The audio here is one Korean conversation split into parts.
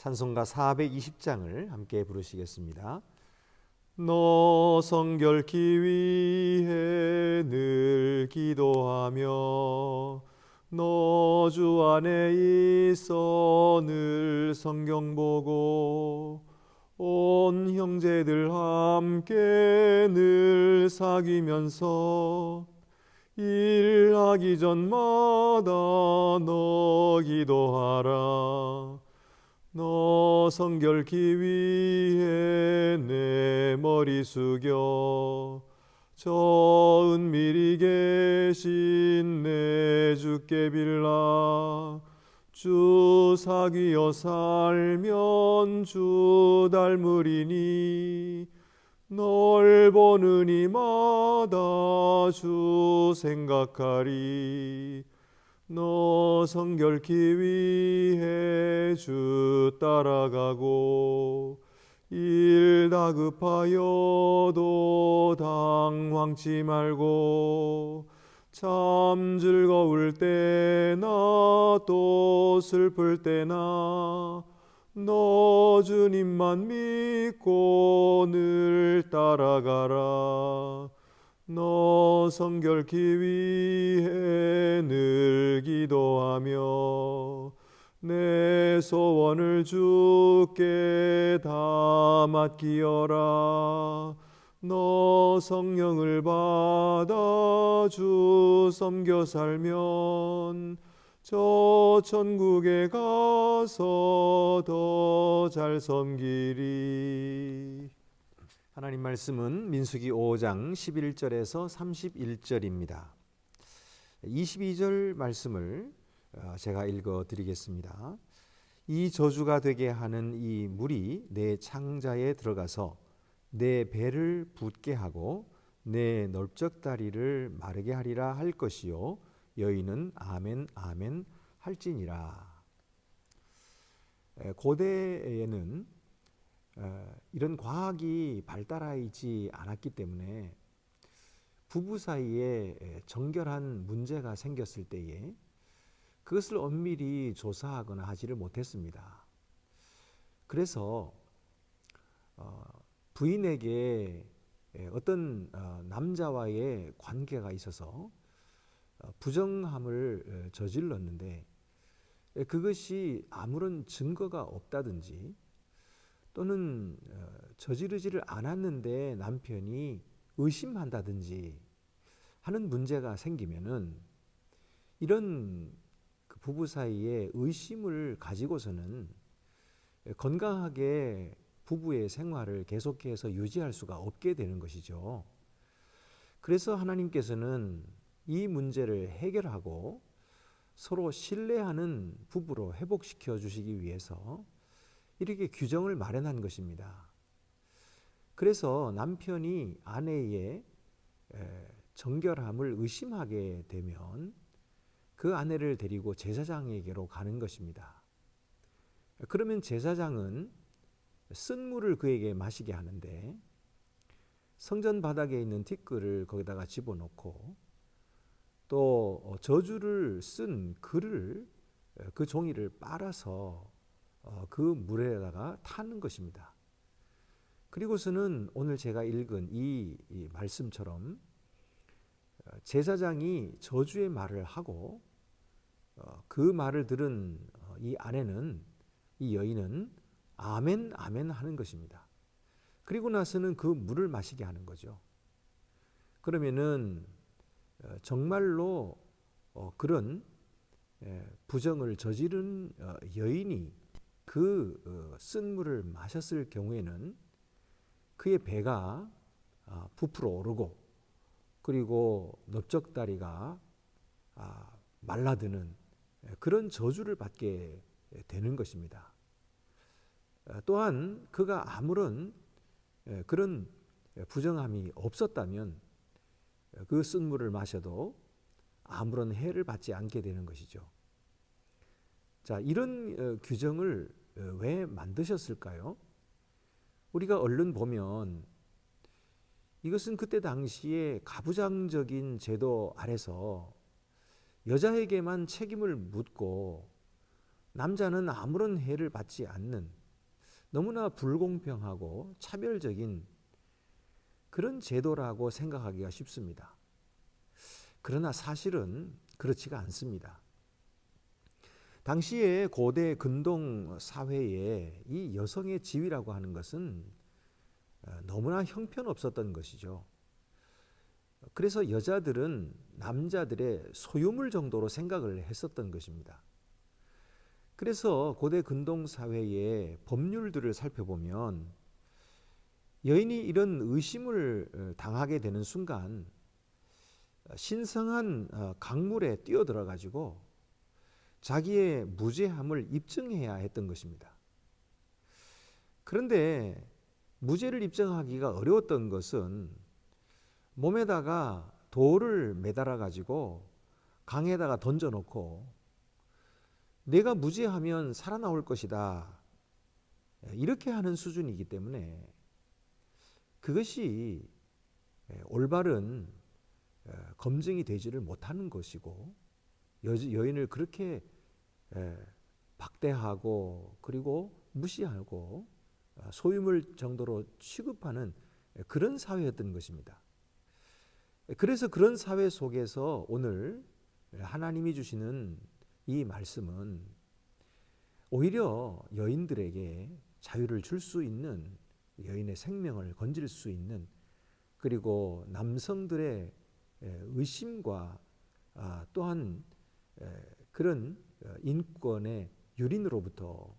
찬송가 420장을 함께 부르시겠습니다. 너 성결케 위해 늘 기도하며 너 주 안에 있어 늘 성경 보고 온 형제들 함께 늘 사귀면서 일하기 전마다 너 기도하라. 너 성결케 위해 내 머리 숙여 저 은밀히 계신 내 주께 빌라. 주 사귀어 살면 주 닮으리니 널 보는 이마다 주 생각하리. 너 성결케 위해 주 따라가고 일 다급하여도 당황치 말고 참 즐거울 때나 또 슬플 때나 너 주님만 믿고 늘 따라가라. 너 성결케 위해 늘 기도하며 내 소원을 주께 다 맡기어라. 너 성령을 받아 주 섬겨 살면 저 천국에 가서 더 잘 섬기리. 하나님 말씀은 민수기 5장 11절에서 31절입니다. 22절 말씀을 제가 읽어 드리겠습니다. 이 저주가 되게 하는 이 물이 내 창자에 들어가서 내 배를 붓게 하고 내 넓적다리를 마르게 하리라 할 것이요 여인은 아멘 아멘 할지니라. 고대에는 이런 과학이 발달하지 않았기 때문에 부부 사이에 정결한 문제가 생겼을 때에 그것을 엄밀히 조사하거나 하지를 못했습니다. 그래서 부인에게 어떤 남자와의 관계가 있어서 부정함을 저질렀는데 그것이 아무런 증거가 없다든지 또는 저지르지를 않았는데 남편이 의심한다든지 하는 문제가 생기면은 이런 부부 사이에 의심을 가지고서는 건강하게 부부의 생활을 계속해서 유지할 수가 없게 되는 것이죠. 그래서 하나님께서는 이 문제를 해결하고 서로 신뢰하는 부부로 회복시켜 주시기 위해서 이렇게 규정을 마련한 것입니다. 그래서 남편이 아내의 정결함을 의심하게 되면 그 아내를 데리고 제사장에게로 가는 것입니다. 그러면 제사장은 쓴 물을 그에게 마시게 하는데 성전 바닥에 있는 티끌을 거기다가 집어넣고 또 저주를 쓴 글을 그 종이를 빨아서 그 물에다가 타는 것입니다. 그리고서는 오늘 제가 읽은 이 말씀처럼 제사장이 저주의 말을 하고 그 말을 들은 이 아내는 이 여인은 아멘 아멘 하는 것입니다. 그리고 나서는 그 물을 마시게 하는 거죠. 그러면은 정말로 그런 부정을 저지른 여인이 그 쓴 물을 마셨을 경우에는 그의 배가 부풀어 오르고 그리고 넓적다리가 말라드는 그런 저주를 받게 되는 것입니다. 또한 그가 아무런 그런 부정함이 없었다면 그 쓴 물을 마셔도 아무런 해를 받지 않게 되는 것이죠. 자, 이런 규정을 왜 만드셨을까요? 우리가 얼른 보면 이것은 그때 당시에 가부장적인 제도 아래서 여자에게만 책임을 묻고 남자는 아무런 해를 받지 않는 너무나 불공평하고 차별적인 그런 제도라고 생각하기가 쉽습니다. 그러나 사실은 그렇지가 않습니다. 당시의 고대 근동 사회에 이 여성의 지위라고 하는 것은 너무나 형편없었던 것이죠. 그래서 여자들은 남자들의 소유물 정도로 생각을 했었던 것입니다. 그래서 고대 근동 사회의 법률들을 살펴보면 여인이 이런 의심을 당하게 되는 순간 신성한 강물에 뛰어들어 가지고 자기의 무죄함을 입증해야 했던 것입니다. 그런데 무죄를 입증하기가 어려웠던 것은 몸에다가 돌을 매달아 가지고 강에다가 던져놓고 내가 무죄하면 살아나올 것이다, 이렇게 하는 수준이기 때문에 그것이 올바른 검증이 되지를 못하는 것이고, 여인을 그렇게 박대하고 그리고 무시하고 소유물 정도로 취급하는 그런 사회였던 것입니다. 그래서 그런 사회 속에서 오늘 하나님이 주시는 이 말씀은 오히려 여인들에게 자유를 줄 수 있는, 여인의 생명을 건질 수 있는, 그리고 남성들의 의심과 또한 그런 인권의 유린으로부터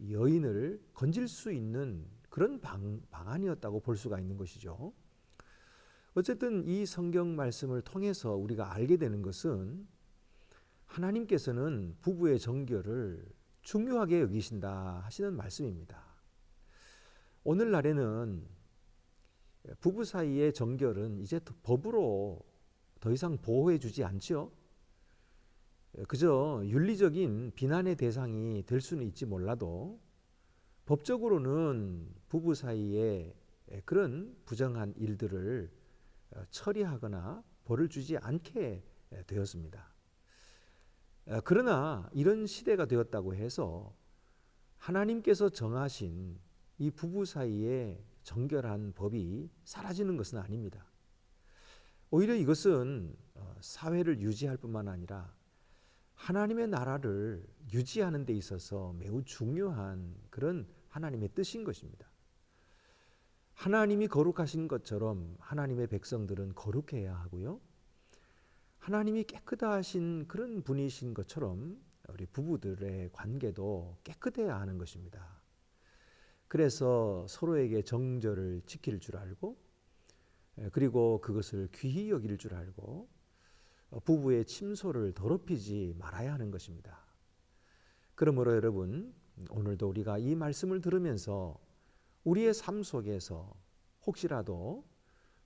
여인을 건질 수 있는 그런 방안이었다고 볼 수가 있는 것이죠. 어쨌든 이 성경 말씀을 통해서 우리가 알게 되는 것은 하나님께서는 부부의 정결을 중요하게 여기신다 하시는 말씀입니다. 오늘날에는 부부 사이의 정결은 이제 법으로 더 이상 보호해 주지 않죠. 그저 윤리적인 비난의 대상이 될 수는 있지 몰라도 법적으로는 부부 사이에 그런 부정한 일들을 처리하거나 벌을 주지 않게 되었습니다. 그러나 이런 시대가 되었다고 해서 하나님께서 정하신 이 부부 사이에 정결한 법이 사라지는 것은 아닙니다. 오히려 이것은 사회를 유지할 뿐만 아니라 하나님의 나라를 유지하는 데 있어서 매우 중요한 그런 하나님의 뜻인 것입니다. 하나님이 거룩하신 것처럼 하나님의 백성들은 거룩해야 하고요. 하나님이 깨끗하신 그런 분이신 것처럼 우리 부부들의 관계도 깨끗해야 하는 것입니다. 그래서 서로에게 정절을 지킬 줄 알고, 그리고 그것을 귀히 여길 줄 알고 부부의 침소를 더럽히지 말아야 하는 것입니다. 그러므로 여러분, 오늘도 우리가 이 말씀을 들으면서 우리의 삶 속에서 혹시라도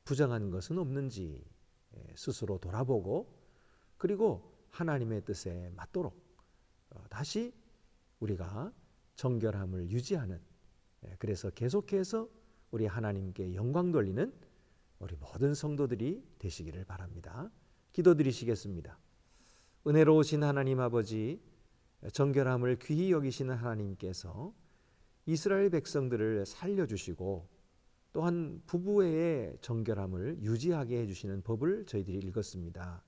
부정한 것은 없는지 스스로 돌아보고, 그리고 하나님의 뜻에 맞도록 다시 우리가 정결함을 유지하는, 그래서 계속해서 우리 하나님께 영광 돌리는 우리 모든 성도들이 되시기를 바랍니다. 기도드리시겠습니다. 은혜로우신 하나님 아버지, 정결함을 귀히 여기시는 하나님께서 이스라엘 백성들을 살려주시고 또한 부부의 정결함을 유지하게 해주시는 법을 저희들이 읽었습니다.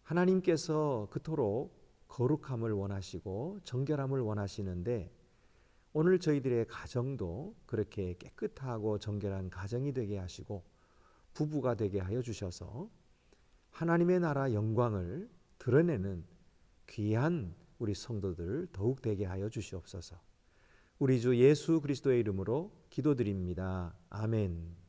하나님께서 그토록 거룩함을 원하시고 정결함을 원하시는데 오늘 저희들의 가정도 그렇게 깨끗하고 정결한 가정이 되게 하시고 부부가 되게 하여 주셔서 하나님의 나라 영광을 드러내는 귀한 우리 성도들 더욱 되게 하여 주시옵소서. 우리 주 예수 그리스도의 이름으로 기도드립니다. 아멘.